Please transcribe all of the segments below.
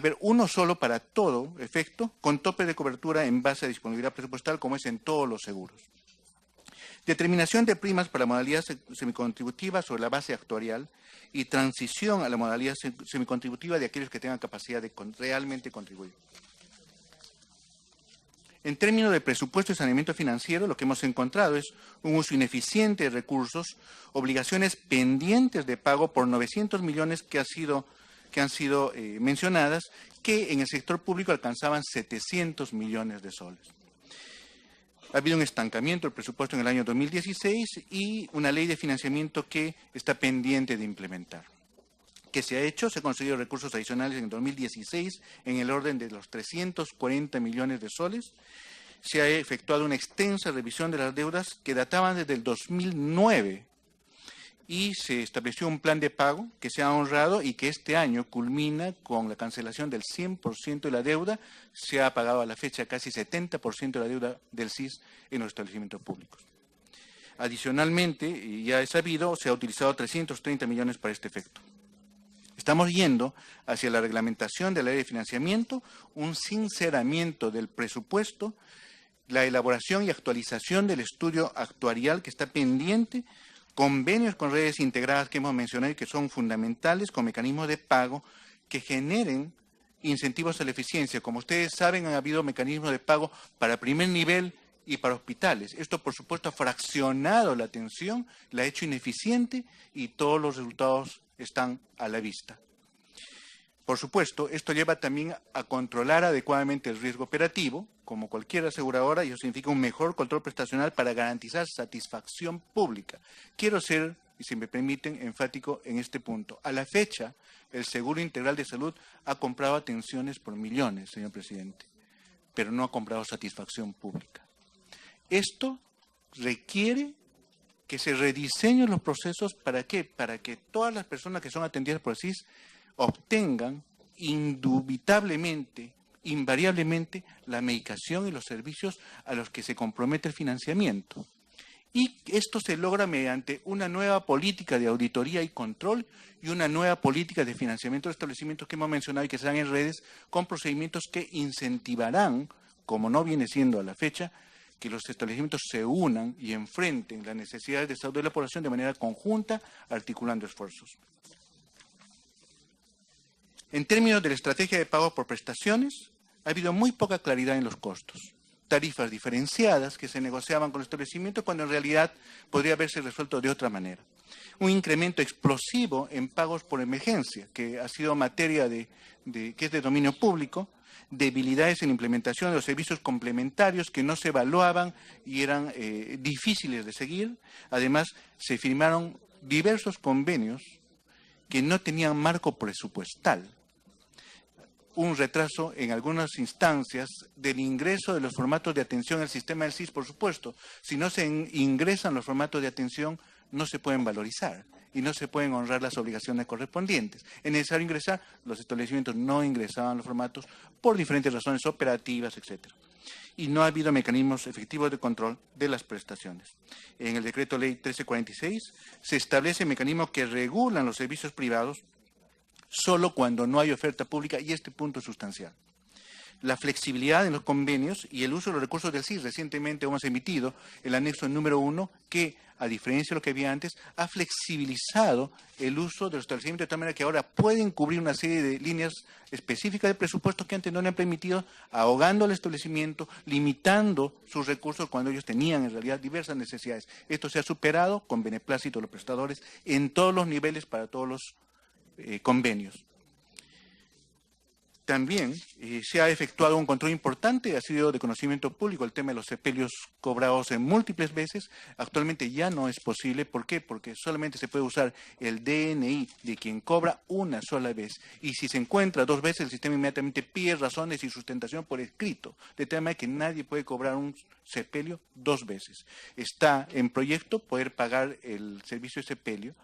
haber uno solo para todo efecto, con tope de cobertura en base a disponibilidad presupuestal, como es en todos los seguros. Determinación de primas para la modalidad semicontributiva sobre la base actuarial y transición a la modalidad semicontributiva de aquellos que tengan capacidad de realmente contribuir. En términos de presupuesto y saneamiento financiero, lo que hemos encontrado es un uso ineficiente de recursos, obligaciones pendientes de pago por 900 millones que han sido mencionadas, que en el sector público alcanzaban 700 millones de soles. Ha habido un estancamiento del presupuesto en el año 2016 y una ley de financiamiento que está pendiente de implementar. ¿Qué se ha hecho? Se han conseguido recursos adicionales en 2016 en el orden de los 340 millones de soles. Se ha efectuado una extensa revisión de las deudas que databan desde el 2009 y se estableció un plan de pago que se ha honrado y que este año culmina con la cancelación del 100% de la deuda. Se ha pagado a la fecha casi 70% de la deuda del SIS en los establecimientos públicos. Adicionalmente, y ya es sabido, se ha utilizado 330 millones para este efecto. Estamos yendo hacia la reglamentación de la ley de financiamiento, un sinceramiento del presupuesto, la elaboración y actualización del estudio actuarial que está pendiente, convenios con redes integradas que hemos mencionado y que son fundamentales, con mecanismos de pago que generen incentivos a la eficiencia. Como ustedes saben, ha habido mecanismos de pago para primer nivel y para hospitales. Esto, por supuesto, ha fraccionado la atención, la ha hecho ineficiente y todos los resultados están a la vista. Por supuesto, esto lleva también a controlar adecuadamente el riesgo operativo, como cualquier aseguradora, y eso significa un mejor control prestacional para garantizar satisfacción pública. Quiero ser, y si me permiten, enfático en este punto. A la fecha, el Seguro Integral de Salud ha comprado atenciones por millones, señor presidente, pero no ha comprado satisfacción pública. Esto requiere que se rediseñen los procesos. ¿Para qué? Para que todas las personas que son atendidas por el SIS obtengan indubitablemente, invariablemente, la medicación y los servicios a los que se compromete el financiamiento. Y esto se logra mediante una nueva política de auditoría y control y una nueva política de financiamiento de establecimientos que hemos mencionado y que serán en redes con procedimientos que incentivarán, como no viene siendo a la fecha, que los establecimientos se unan y enfrenten las necesidades de salud de la población de manera conjunta, articulando esfuerzos. En términos de la estrategia de pago por prestaciones, ha habido muy poca claridad en los costos. Tarifas diferenciadas que se negociaban con los establecimientos cuando en realidad podría haberse resuelto de otra manera. Un incremento explosivo en pagos por emergencia, que ha sido materia que es de dominio público, debilidades en la implementación de los servicios complementarios que no se evaluaban y eran difíciles de seguir. Además, se firmaron diversos convenios que no tenían marco presupuestal. Un retraso en algunas instancias del ingreso de los formatos de atención al sistema del SIS, por supuesto. Si no se ingresan los formatos de atención, no se pueden valorizar y no se pueden honrar las obligaciones correspondientes. Es necesario ingresar, los establecimientos no ingresaban los formatos por diferentes razones operativas, etc. Y no ha habido mecanismos efectivos de control de las prestaciones. En el decreto ley 1346 se establece mecanismos que regulan los servicios privados solo cuando no hay oferta pública, y este punto es sustancial. La flexibilidad en los convenios y el uso de los recursos del SIS. Recientemente hemos emitido el anexo número 1 que, a diferencia de lo que había antes, ha flexibilizado el uso de los establecimientos de tal manera que ahora pueden cubrir una serie de líneas específicas de presupuesto que antes no le han permitido, ahogando al establecimiento, limitando sus recursos cuando ellos tenían en realidad diversas necesidades. Esto se ha superado con beneplácito de los prestadores en todos los niveles para todos los convenios. También se ha efectuado un control importante, ha sido de conocimiento público el tema de los sepelios cobrados en múltiples veces. Actualmente ya no es posible. ¿Por qué? Porque solamente se puede usar el DNI de quien cobra una sola vez. Y si se encuentra dos veces, el sistema inmediatamente pide razones y sustentación por escrito, de tal manera que nadie puede cobrar un sepelio dos veces. Está en proyecto poder pagar el servicio de sepelio,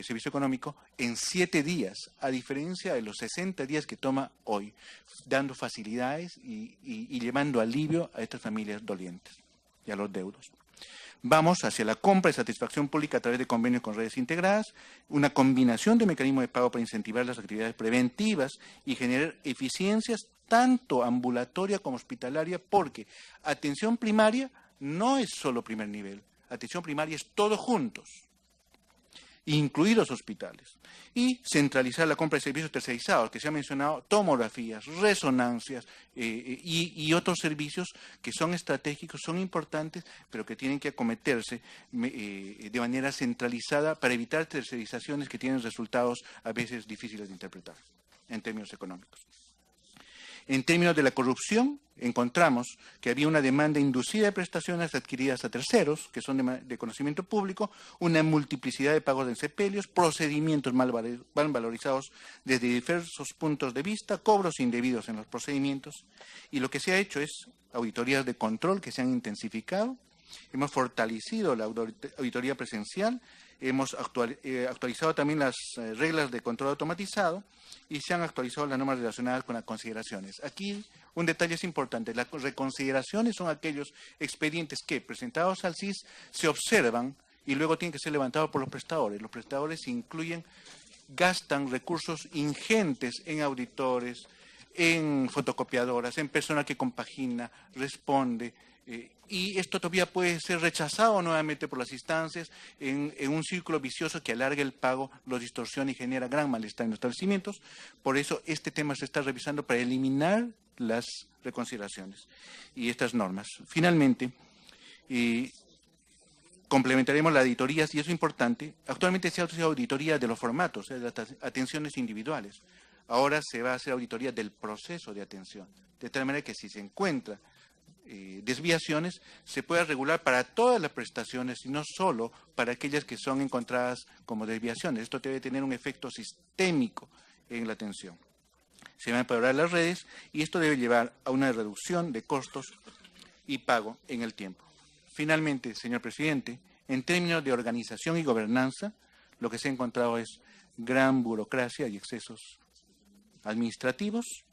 servicio económico, en 7 días, a diferencia de los 60 días que toma hoy, dando facilidades y llevando alivio a estas familias dolientes y a los deudos. Vamos hacia la compra y satisfacción pública a través de convenios con redes integradas, una combinación de mecanismos de pago para incentivar las actividades preventivas y generar eficiencias tanto ambulatoria como hospitalaria, porque atención primaria no es solo primer nivel, atención primaria es todo juntos, incluidos hospitales, y centralizar la compra de servicios tercerizados, que se ha mencionado, tomografías, resonancias y otros servicios que son estratégicos, son importantes, pero que tienen que acometerse de manera centralizada para evitar tercerizaciones que tienen resultados a veces difíciles de interpretar en términos económicos. En términos de la corrupción, encontramos que había una demanda inducida de prestaciones adquiridas a terceros, que son de conocimiento público, una multiplicidad de pagos de sepelios, procedimientos mal valorizados desde diversos puntos de vista, cobros indebidos en los procedimientos, y lo que se ha hecho es auditorías de control que se han intensificado, hemos fortalecido la auditoría presencial, hemos actualizado también las reglas de control automatizado y se han actualizado las normas relacionadas con las consideraciones. Aquí un detalle es importante, las reconsideraciones son aquellos expedientes que, presentados al CIS, se observan y luego tienen que ser levantados por los prestadores. Los prestadores gastan recursos ingentes en auditores, en fotocopiadoras, en personal que compagina, responde, y esto todavía puede ser rechazado nuevamente por las instancias en un círculo vicioso que alarga el pago, lo distorsiona y genera gran malestar en los establecimientos. Por eso este tema se está revisando para eliminar las reconsideraciones y estas normas. Finalmente, complementaremos las auditorías, y eso es importante. Actualmente se hace auditoría de los formatos, de las atenciones individuales. Ahora se va a hacer auditoría del proceso de atención, de tal manera que si se encuentra desviaciones, se pueda regular para todas las prestaciones y no solo para aquellas que son encontradas como desviaciones. Esto debe tener un efecto sistémico en la atención. Se van a empeorar las redes y esto debe llevar a una reducción de costos y pago en el tiempo. Finalmente, señor presidente, en términos de organización y gobernanza, lo que se ha encontrado es gran burocracia y excesos administrativos,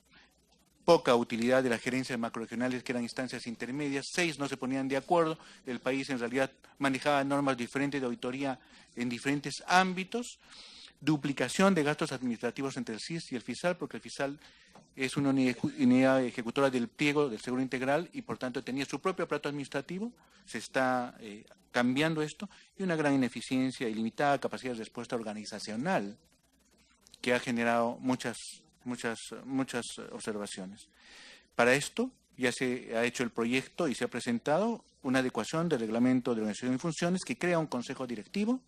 poca utilidad de las gerencias macrorregionales, que eran instancias intermedias, 6 no se ponían de acuerdo, el país en realidad manejaba normas diferentes de auditoría en diferentes ámbitos, duplicación de gastos administrativos entre el CIS y el FISAL, porque el FISAL es una unidad ejecutora del pliego del Seguro Integral y por tanto tenía su propio aparato administrativo, se está cambiando esto, y una gran ineficiencia y limitada capacidad de respuesta organizacional que ha generado muchas observaciones. Para esto ya se ha hecho el proyecto y se ha presentado una adecuación del reglamento de organización y funciones que crea un consejo directivo,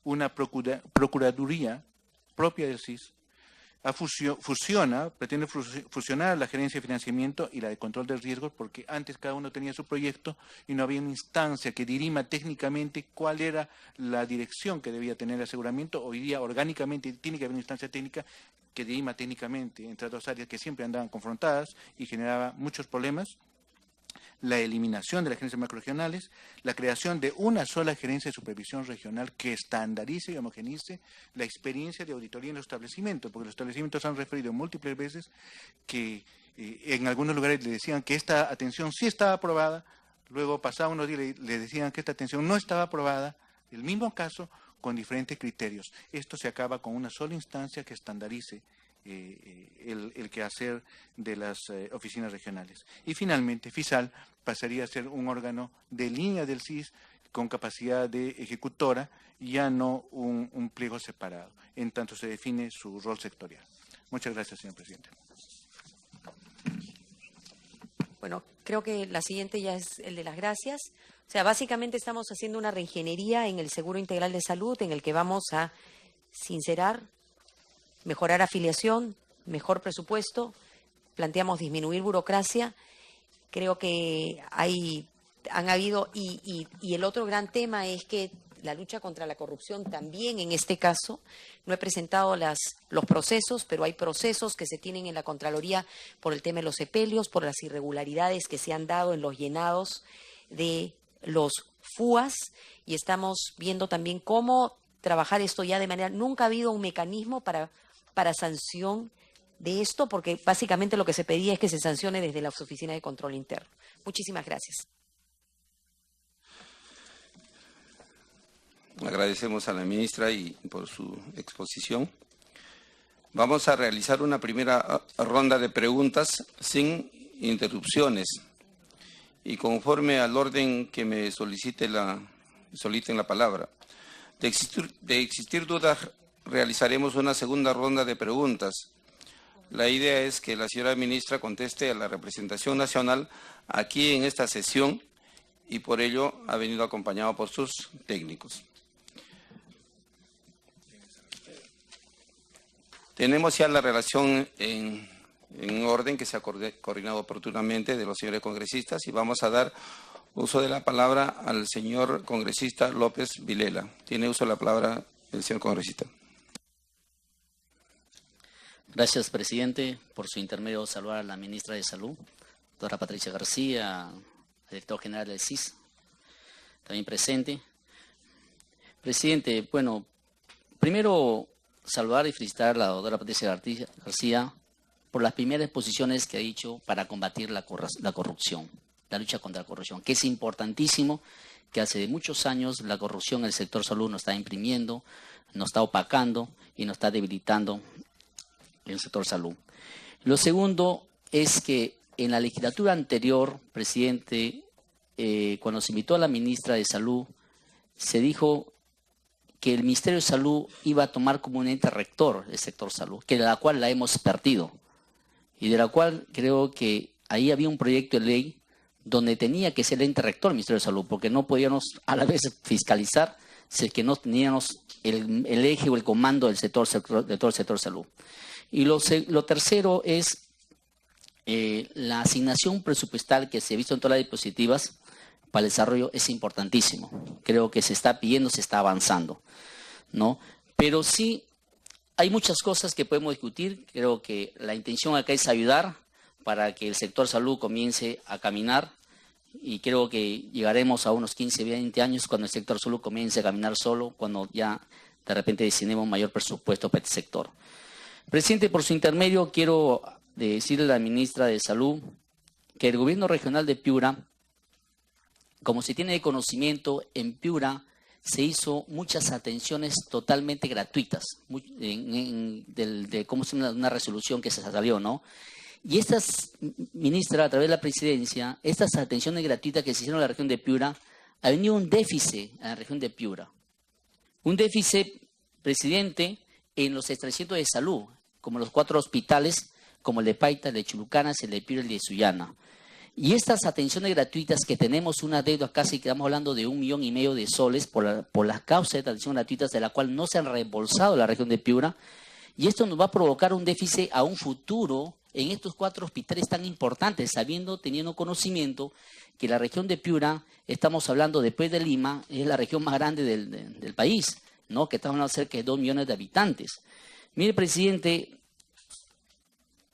una procuraduría propia del CIS, pretende fusionar la gerencia de financiamiento y la de control de riesgos, porque antes cada uno tenía su proyecto y no había una instancia que dirima técnicamente cuál era la dirección que debía tener el aseguramiento. Hoy día orgánicamente tiene que haber una instancia técnica que dirima técnicamente entre dos áreas que siempre andaban confrontadas y generaba muchos problemas. La eliminación de las gerencias macrorregionales, la creación de una sola gerencia de supervisión regional que estandarice y homogenice la experiencia de auditoría en los establecimientos, porque los establecimientos han referido múltiples veces que en algunos lugares le decían que esta atención sí estaba aprobada, luego pasaba unos días y le decían que esta atención no estaba aprobada, el mismo caso con diferentes criterios. Esto se acaba con una sola instancia que estandarice el quehacer de las oficinas regionales. Y finalmente, FISAL pasaría a ser un órgano de línea del CIS con capacidad de ejecutora, ya no un pliego separado, en tanto se define su rol sectorial. Muchas gracias, señor presidente. Bueno, creo que la siguiente ya es el de las gracias. O sea, básicamente estamos haciendo una reingeniería en el Seguro Integral de Salud, en el que vamos a sincerar, mejorar afiliación, mejor presupuesto, planteamos disminuir burocracia. Creo que han habido, y el otro gran tema es que la lucha contra la corrupción también en este caso, no he presentado los procesos, pero hay procesos que se tienen en la Contraloría por el tema de los sepelios, por las irregularidades que se han dado en los llenados de los FUAS, y estamos viendo también cómo trabajar esto ya de manera, nunca ha habido un mecanismo para sanción de esto, porque básicamente lo que se pedía es que se sancione desde las oficinas de control interno. Muchísimas gracias. Agradecemos a la ministra y por su exposición. Vamos a realizar una primera ronda de preguntas sin interrupciones. Y conforme al orden que me soliciten la palabra. De existir dudas, realizaremos una segunda ronda de preguntas. La idea es que la señora ministra conteste a la representación nacional aquí en esta sesión y por ello ha venido acompañado por sus técnicos. Tenemos ya la relación en orden que se ha coordinado oportunamente de los señores congresistas y vamos a dar uso de la palabra al señor congresista López Vilela. Tiene uso de la palabra el señor congresista. Gracias, presidente. Por su intermedio, saludar a la ministra de Salud, doctora Patricia García, director general del CIS, también presente. Presidente, bueno, primero saludar y felicitar a la doctora Patricia García por las primeras posiciones que ha dicho para combatir la corrupción, la lucha contra la corrupción, que es importantísimo, que hace muchos años la corrupción en el sector salud nos está imprimiendo, nos está opacando y nos está debilitando en el sector salud. Lo segundo es que en la legislatura anterior, presidente, cuando se invitó a la ministra de Salud, se dijo que el Ministerio de Salud iba a tomar como un ente rector el sector salud, que de la cual la hemos perdido y de la cual creo que ahí había un proyecto de ley donde tenía que ser el ente rector el Ministerio de Salud, porque no podíamos a la vez fiscalizar si es que no teníamos el eje o el comando del de todo el sector salud. Y lo tercero es la asignación presupuestal que se ha visto en todas las diapositivas para el desarrollo es importantísimo. Creo que se está pidiendo, se está avanzando, ¿no? Pero sí hay muchas cosas que podemos discutir. Creo que la intención acá es ayudar para que el sector salud comience a caminar y creo que llegaremos a unos 15, 20 años cuando el sector salud comience a caminar solo, cuando ya de repente destinemos mayor presupuesto para este sector. Presidente, por su intermedio quiero decirle a la ministra de Salud que el gobierno regional de Piura, como se tiene de conocimiento, en Piura se hizo muchas atenciones totalmente gratuitas, como es una resolución que se salió, ¿no? Y estas, ministra, a través de la presidencia, estas atenciones gratuitas que se hicieron en la región de Piura, ha venido un déficit en la región de Piura. Un déficit, presidente, en los establecimientos de salud, como los 4 hospitales, como el de Paita, el de Chulucanas, el de Piura y el de Sullana. Y estas atenciones gratuitas que tenemos una deuda casi que estamos hablando de 1,5 millones de soles por las causas de atenciones gratuitas de la cual no se han reembolsado la región de Piura. Y esto nos va a provocar un déficit a un futuro en estos 4 hospitales tan importantes, teniendo conocimiento que la región de Piura, estamos hablando después de Lima, es la región más grande del país, ¿no? Que estamos hablando de cerca de 2 millones de habitantes. Mire, presidente,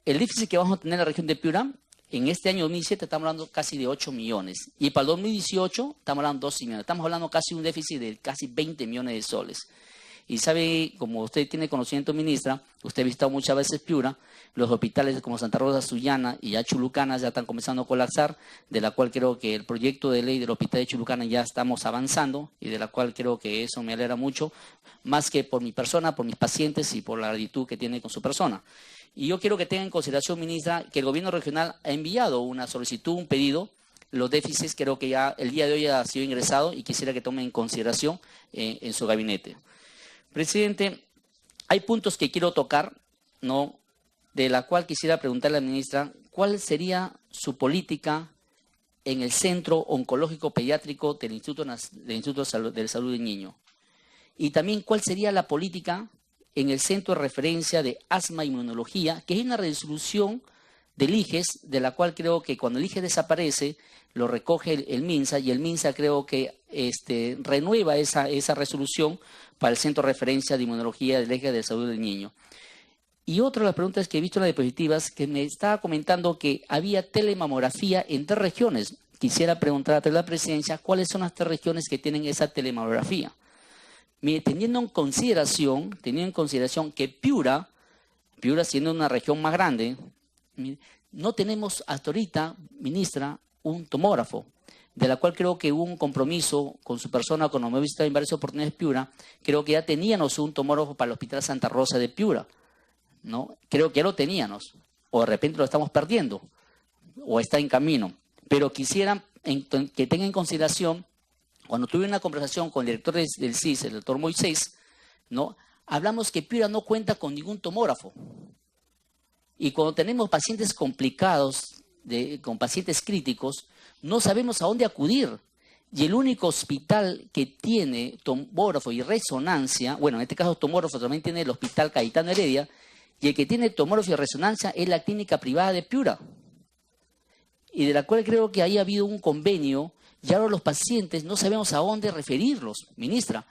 el déficit que vamos a tener en la región de Piura, en este año 2017 estamos hablando casi de 8 millones. Y para el 2018 estamos hablando de 12 millones. Estamos hablando casi de un déficit de casi 20 millones de soles. Y sabe, como usted tiene conocimiento, ministra, usted ha visitado muchas veces Piura, los hospitales como Santa Rosa, Sullana y ya Chulucanas ya están comenzando a colapsar, de la cual creo que el proyecto de ley del hospital de Chulucanas ya estamos avanzando y de la cual creo que eso me alegra mucho, más que por mi persona, por mis pacientes y por la gratitud que tiene con su persona. Y yo quiero que tenga en consideración, ministra, que el gobierno regional ha enviado una solicitud, un pedido. Los déficits creo que ya el día de hoy ha sido ingresado y quisiera que tome en consideración en su gabinete. Presidente, hay puntos que quiero tocar, ¿no? De la cual quisiera preguntarle a la ministra, ¿cuál sería su política en el Centro Oncológico Pediátrico del Instituto de Salud del Niño? Y también, ¿cuál sería la política en el Centro de Referencia de Asma e Inmunología, que es una resolución del IGES, de la cual creo que cuando el IGES desaparece, lo recoge el MINSA, y el MINSA creo que renueva esa resolución para el Centro de Referencia de Inmunología del Eje de Salud del Niño. Y otra de las preguntas que he visto en las diapositivas, que me estaba comentando que había telemamografía en 3 regiones. Quisiera preguntar a la presidencia, ¿cuáles son las 3 regiones que tienen esa telemamografía? Mire, teniendo en consideración que Piura siendo una región más grande, no tenemos hasta ahorita, ministra, un tomógrafo. de la cual creo que hubo un compromiso con su persona, cuando me he visitado en varias oportunidades Piura, creo que ya teníamos un tomógrafo para el Hospital Santa Rosa de Piura, ¿no? Creo que ya lo teníamos, o de repente lo estamos perdiendo, o está en camino. Pero quisiera que tengan en consideración, cuando tuve una conversación con el director del CIS, el doctor Moisés, ¿no? Hablamos que Piura no cuenta con ningún tomógrafo. Y cuando tenemos pacientes complicados, con pacientes críticos, no sabemos a dónde acudir. Y el único hospital que tiene tomógrafo y resonancia, bueno, en este caso tomógrafo también tiene el Hospital Cayetano Heredia, y el que tiene tomógrafo y resonancia es la clínica privada de Piura. Y de la cual creo que ahí ha habido un convenio, y ahora los pacientes no sabemos a dónde referirlos, ministra.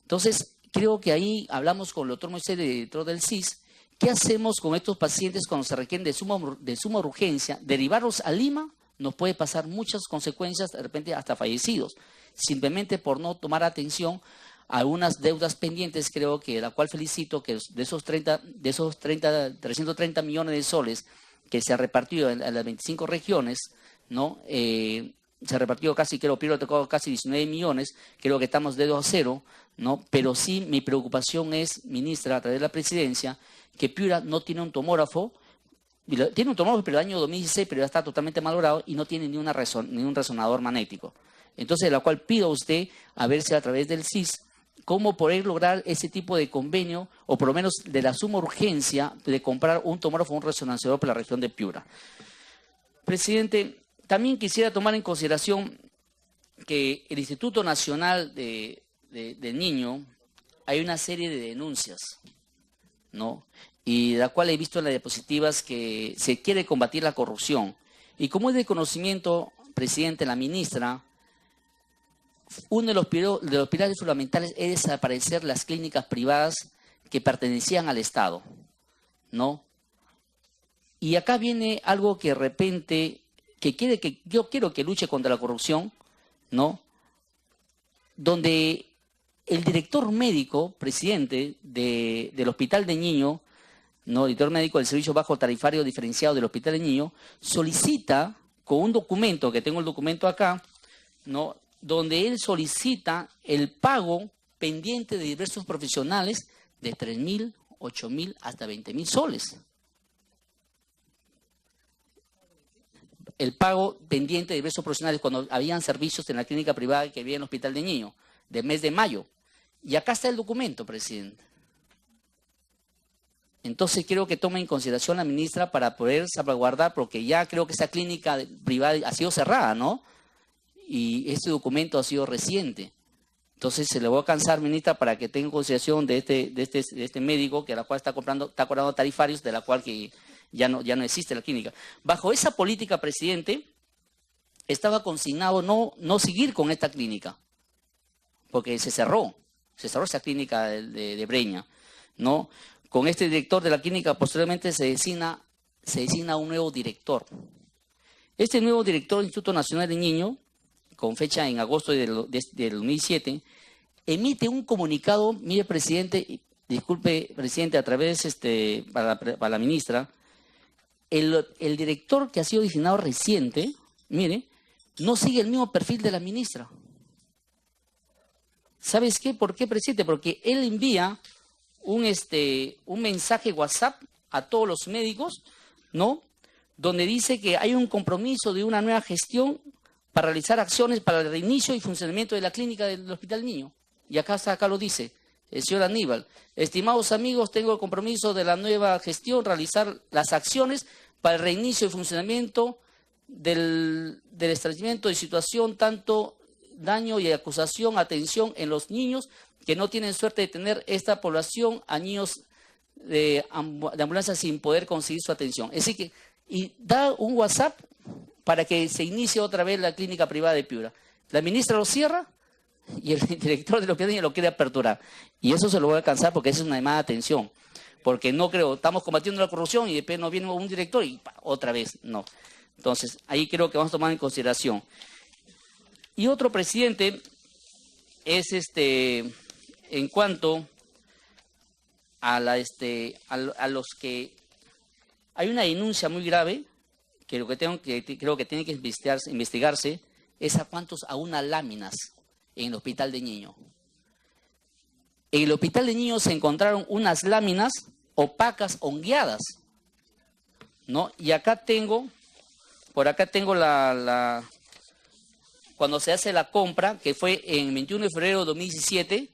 Entonces, creo que ahí hablamos con el doctor Moisés, el director del CIS, ¿qué hacemos con estos pacientes cuando se requieren de suma urgencia? Derivarlos a Lima nos puede pasar muchas consecuencias, de repente hasta fallecidos, simplemente por no tomar atención a unas deudas pendientes, creo que la cual felicito que de esos 330 millones de soles que se ha repartido en las 25 regiones, ¿no? Se ha repartido casi, creo, Piura tocó casi 19 millones, creo que estamos de 2 a 0, ¿no? Pero sí mi preocupación es, ministra, a través de la presidencia, que Piura no tiene un tomógrafo, tiene un tomógrafo pero el año 2016, pero ya está totalmente malogrado y no tiene ni un resonador magnético. Entonces, de la cual pido a usted, a ver si a través del CIS, cómo poder lograr ese tipo de convenio, o por lo menos de la suma urgencia de comprar un tomógrafo o un resonanciador para la región de Piura. Presidente, también quisiera tomar en consideración que el Instituto Nacional del Niño, hay una serie de denuncias, ¿no? Y de la cual he visto en las diapositivas que se quiere combatir la corrupción. Y como es de conocimiento, presidente, la ministra, uno de los pilares fundamentales es desaparecer las clínicas privadas que pertenecían al Estado, ¿no? Y acá viene algo que de repente, yo quiero que luche contra la corrupción, ¿no? Donde el director médico, presidente del Hospital de Niño, ¿no? Director médico del Servicio Bajo Tarifario Diferenciado del Hospital de Niño, solicita con un documento, que tengo el documento acá, ¿no? Donde él solicita el pago pendiente de diversos profesionales de 3.000, 8.000 hasta 20.000 soles. El pago pendiente de diversos profesionales cuando habían servicios en la clínica privada que había en el Hospital de Niño, del mes de mayo. Y acá está el documento, presidente. Entonces creo que tome en consideración la ministra para poder salvaguardar, porque ya creo que esa clínica privada ha sido cerrada, ¿no? Y este documento ha sido reciente. Entonces se le voy a cansar, ministra, para que tenga en consideración de este médico que a la cual está cobrando tarifarios, de la cual que ya no existe la clínica. Bajo esa política, presidente, estaba consignado no seguir con esta clínica, porque se cerró esa clínica de Breña, ¿no? Con este director de la clínica posteriormente se designa un nuevo director. Este nuevo director del Instituto Nacional del Niño, con fecha en agosto del 2007, emite un comunicado, mire, presidente, disculpe, presidente, a través, para la ministra, el director que ha sido designado reciente, mire, no sigue el mismo perfil de la ministra. ¿Sabes qué? ¿Por qué, presidente? Porque él envía un mensaje WhatsApp a todos los médicos, ¿no? Donde dice que hay un compromiso de una nueva gestión para realizar acciones para el reinicio y funcionamiento de la clínica del Hospital Niño. Y acá lo dice el señor Aníbal. Estimados amigos, tengo el compromiso de la nueva gestión realizar las acciones para el reinicio y funcionamiento del establecimiento de situación, tanto daño y acusación, atención en los niños que no tienen suerte de tener esta población a niños de ambulancia sin poder conseguir su atención. Es decir que, y da un WhatsApp para que se inicie otra vez la clínica privada de Piura. La ministra lo cierra y el director del Hospital lo quiere aperturar. Y eso se lo voy a alcanzar porque esa es una llamada de atención. Porque no creo, estamos combatiendo la corrupción y después nos viene un director y otra vez, no. Entonces, ahí creo que vamos a tomar en consideración. Y otro, presidente, es en cuanto a los que hay una denuncia muy grave que creo que tiene que investigarse, es a unas láminas en el hospital de niños. En el hospital de niños se encontraron unas láminas opacas, hongueadas, ¿no? Y por acá tengo cuando se hace la compra, que fue en 21 de febrero de 2017,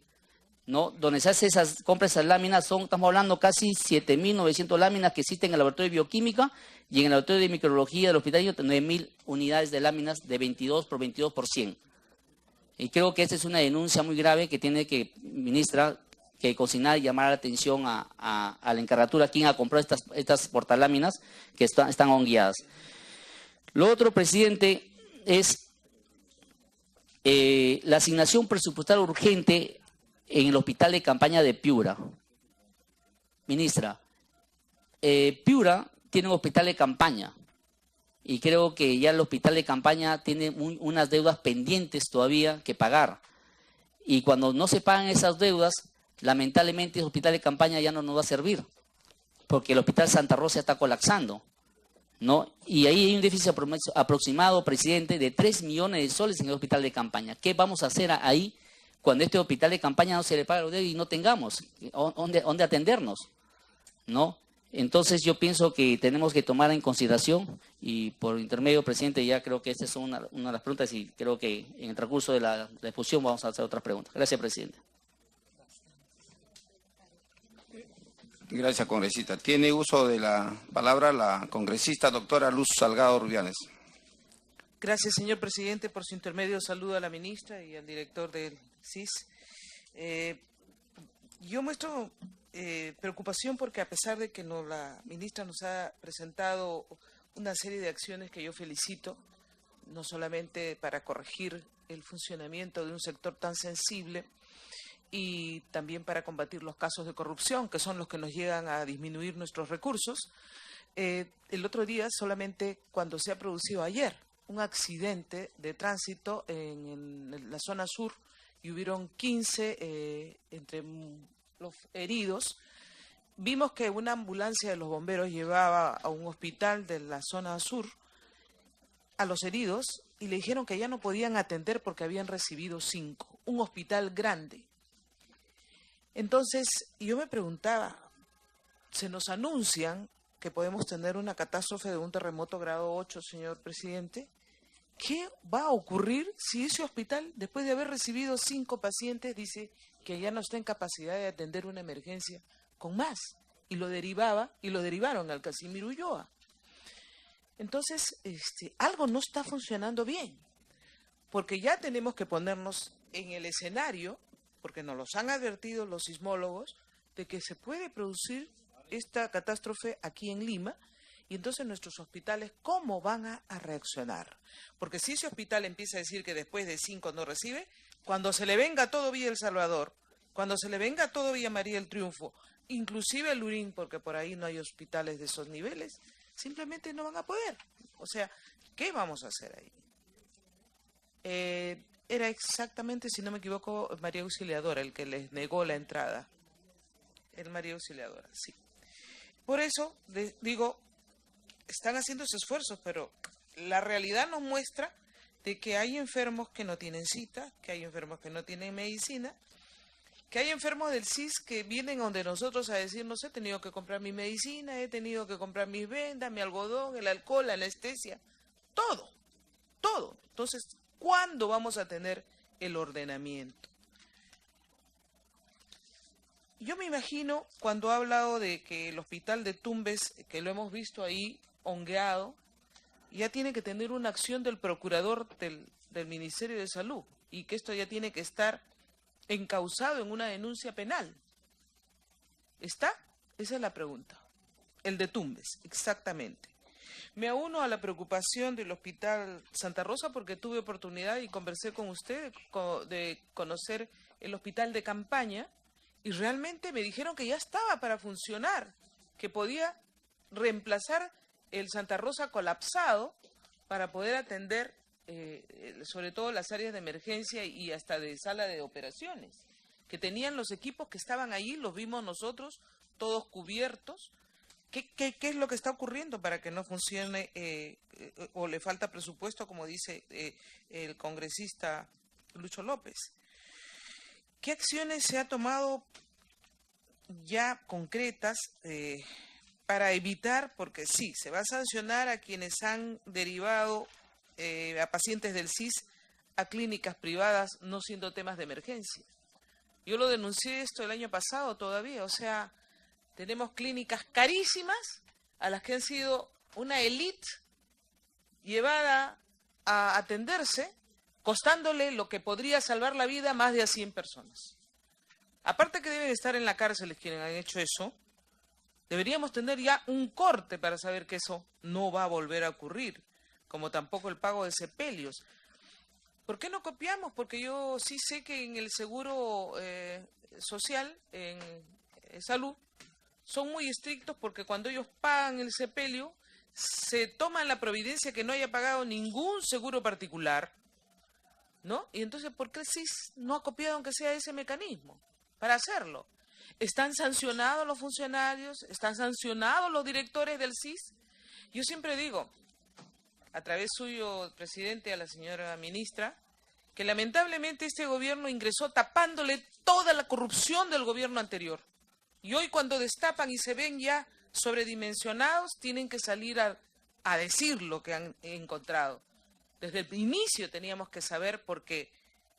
¿no? Donde se hace esas compras, esas láminas, estamos hablando casi 7.900 láminas que existen en el laboratorio de bioquímica y en el laboratorio de microbiología del hospital, 9.000 unidades de láminas de 22 por 22 por 100. Y creo que esta es una denuncia muy grave que tiene que, ministra, que consignar y llamar la atención a la encargatura, quien ha comprado estas portaláminas que están hongueadas. Lo otro, presidente, es la asignación presupuestaria urgente en el hospital de campaña de Piura. Ministra, Piura tiene un hospital de campaña y creo que ya el hospital de campaña tiene unas deudas pendientes todavía que pagar. Y cuando no se pagan esas deudas, lamentablemente el hospital de campaña ya no nos va a servir, porque el hospital Santa Rosa está colapsando, ¿no? Y ahí hay un déficit aproximado, presidente, de 3 millones de soles en el hospital de campaña. ¿Qué vamos a hacer ahí cuando este hospital de campaña no se le paga los deudas y no tengamos dónde atendernos, ¿no? Entonces yo pienso que tenemos que tomar en consideración, y por intermedio, presidente, ya creo que esta es una de las preguntas y creo que en el transcurso de la exposición vamos a hacer otras preguntas. Gracias, presidente. Gracias, congresista. Tiene uso de la palabra la congresista doctora Luz Salgado Rubianes. Gracias, señor presidente. Por su intermedio saludo a la ministra y al director del CIS. Yo muestro preocupación porque a pesar de que la ministra nos ha presentado una serie de acciones que yo felicito, no solamente para corregir el funcionamiento de un sector tan sensible, y también para combatir los casos de corrupción, que son los que nos llegan a disminuir nuestros recursos. El otro día, solamente cuando se ha producido ayer un accidente de tránsito en la zona sur y hubieron 15 entre los heridos, vimos que una ambulancia de los bomberos llevaba a un hospital de la zona sur a los heridos y le dijeron que ya no podían atender porque habían recibido 5, un hospital grande. Entonces, yo me preguntaba, se nos anuncian que podemos tener una catástrofe de un terremoto grado 8, señor presidente. ¿Qué va a ocurrir si ese hospital, después de haber recibido 5 pacientes, dice que ya no está en capacidad de atender una emergencia con más? Y lo derivaron al Casimiro Ulloa. Entonces, algo no está funcionando bien, porque ya tenemos que ponernos en el escenario, porque nos los han advertido los sismólogos, de que se puede producir esta catástrofe aquí en Lima, y entonces nuestros hospitales, ¿cómo van a reaccionar? Porque si ese hospital empieza a decir que después de 5 no recibe, cuando se le venga todo Villa El Salvador, cuando se le venga todo Villa María el Triunfo, inclusive el Lurín, porque por ahí no hay hospitales de esos niveles, simplemente no van a poder. O sea, ¿qué vamos a hacer ahí? Era exactamente, si no me equivoco, María Auxiliadora el que les negó la entrada. El María Auxiliadora, sí. Por eso, digo, están haciendo esos esfuerzos, pero la realidad nos muestra de que hay enfermos que no tienen cita, que hay enfermos que no tienen medicina, que hay enfermos del CIS que vienen donde nosotros a decirnos, he tenido que comprar mi medicina, he tenido que comprar mis vendas, mi algodón, el alcohol, la anestesia, todo. Entonces, ¿cuándo vamos a tener el ordenamiento? Yo me imagino cuando ha hablado de que el hospital de Tumbes, que lo hemos visto ahí hongueado, ya tiene que tener una acción del procurador del Ministerio de Salud y que esto ya tiene que estar encausado en una denuncia penal. ¿Está? Esa es la pregunta. El de Tumbes, exactamente. Me uno a la preocupación del Hospital Santa Rosa porque tuve oportunidad y conversé con usted de conocer el hospital de campaña y realmente me dijeron que ya estaba para funcionar, que podía reemplazar el Santa Rosa colapsado para poder atender sobre todo las áreas de emergencia y hasta de sala de operaciones, que tenían los equipos que estaban ahí, los vimos nosotros, todos cubiertos, ¿Qué es lo que está ocurriendo para que no funcione o le falta presupuesto, como dice el congresista Lucho López? ¿Qué acciones se ha tomado ya concretas para evitar, porque sí, se va a sancionar a quienes han derivado a pacientes del CIS a clínicas privadas no siendo temas de emergencia? Yo lo denuncié esto el año pasado todavía, o sea, tenemos clínicas carísimas a las que han sido una élite llevada a atenderse, costándole lo que podría salvar la vida a más de 100 personas. Aparte que deben estar en la cárcel quienes han hecho eso, deberíamos tener ya un corte para saber que eso no va a volver a ocurrir, como tampoco el pago de sepelios. ¿Por qué no copiamos? Porque yo sí sé que en el seguro social, en salud, son muy estrictos porque cuando ellos pagan el sepelio, se toman la providencia que no haya pagado ningún seguro particular, ¿no? Y entonces, ¿por qué el CIS no ha copiado aunque sea ese mecanismo para hacerlo? ¿Están sancionados los funcionarios? ¿Están sancionados los directores del CIS? Yo siempre digo, a través suyo, presidente, a la señora ministra, que lamentablemente este gobierno ingresó tapándole toda la corrupción del gobierno anterior. Y hoy cuando destapan y se ven ya sobredimensionados, tienen que salir a decir lo que han encontrado. Desde el inicio teníamos que saber, porque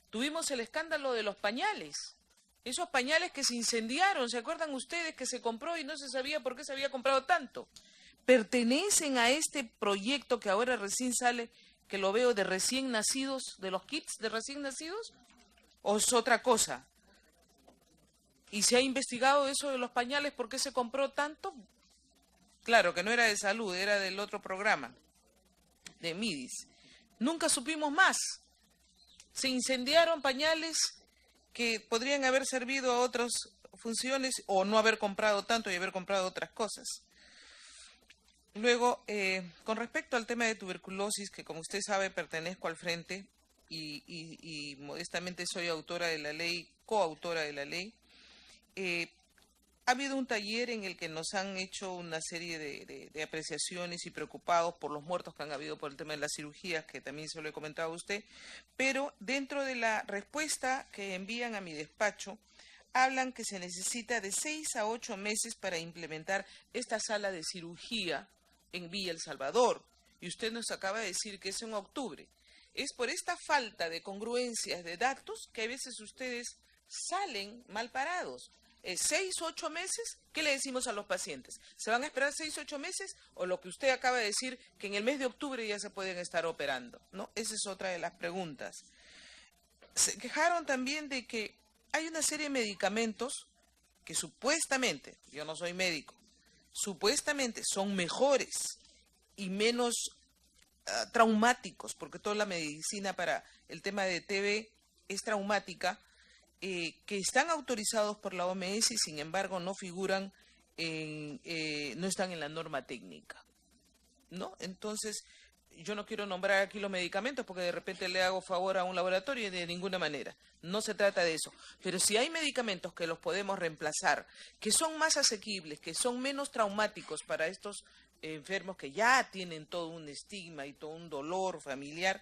tuvimos el escándalo de los pañales. Esos pañales que se incendiaron, ¿se acuerdan ustedes que se compró y no se sabía por qué se había comprado tanto? ¿Pertenecen a este proyecto que ahora recién sale, que lo veo de recién nacidos, de los kits de recién nacidos? ¿O es otra cosa? ¿Y se ha investigado eso de los pañales? ¿Por qué se compró tanto? Claro, que no era de salud, era del otro programa, de MIDIS. Nunca supimos más. Se incendiaron pañales que podrían haber servido a otras funciones o no haber comprado tanto y haber comprado otras cosas. Luego, con respecto al tema de tuberculosis, que como usted sabe pertenezco al frente y modestamente soy autora de la ley, coautora de la ley, ha habido un taller en el que nos han hecho una serie de apreciaciones y preocupados por los muertos que han habido por el tema de las cirugías, que también se lo he comentado a usted, pero dentro de la respuesta que envían a mi despacho, hablan que se necesita de 6 a 8 meses para implementar esta sala de cirugía en Villa El Salvador. Y usted nos acaba de decir que es en octubre. Es por esta falta de congruencias de datos que a veces ustedes salen mal parados. 6 o 8 meses, ¿qué le decimos a los pacientes? ¿Se van a esperar 6 o 8 meses? O lo que usted acaba de decir, que en el mes de octubre ya se pueden estar operando, ¿no? Esa es otra de las preguntas. Se quejaron también de que hay una serie de medicamentos que supuestamente, yo no soy médico, supuestamente son mejores y menos traumáticos, porque toda la medicina para el tema de TB es traumática, que están autorizados por la OMS y sin embargo no figuran, no están en la norma técnica, ¿no? Entonces, yo no quiero nombrar aquí los medicamentos porque de repente le hago favor a un laboratorio y de ninguna manera. No se trata de eso. Pero si hay medicamentos que los podemos reemplazar, que son más asequibles, que son menos traumáticos para estos enfermos que ya tienen todo un estigma y todo un dolor familiar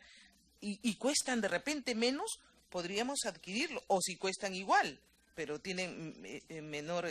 y cuestan de repente menos, podríamos adquirirlo. O si cuestan igual, pero tienen menor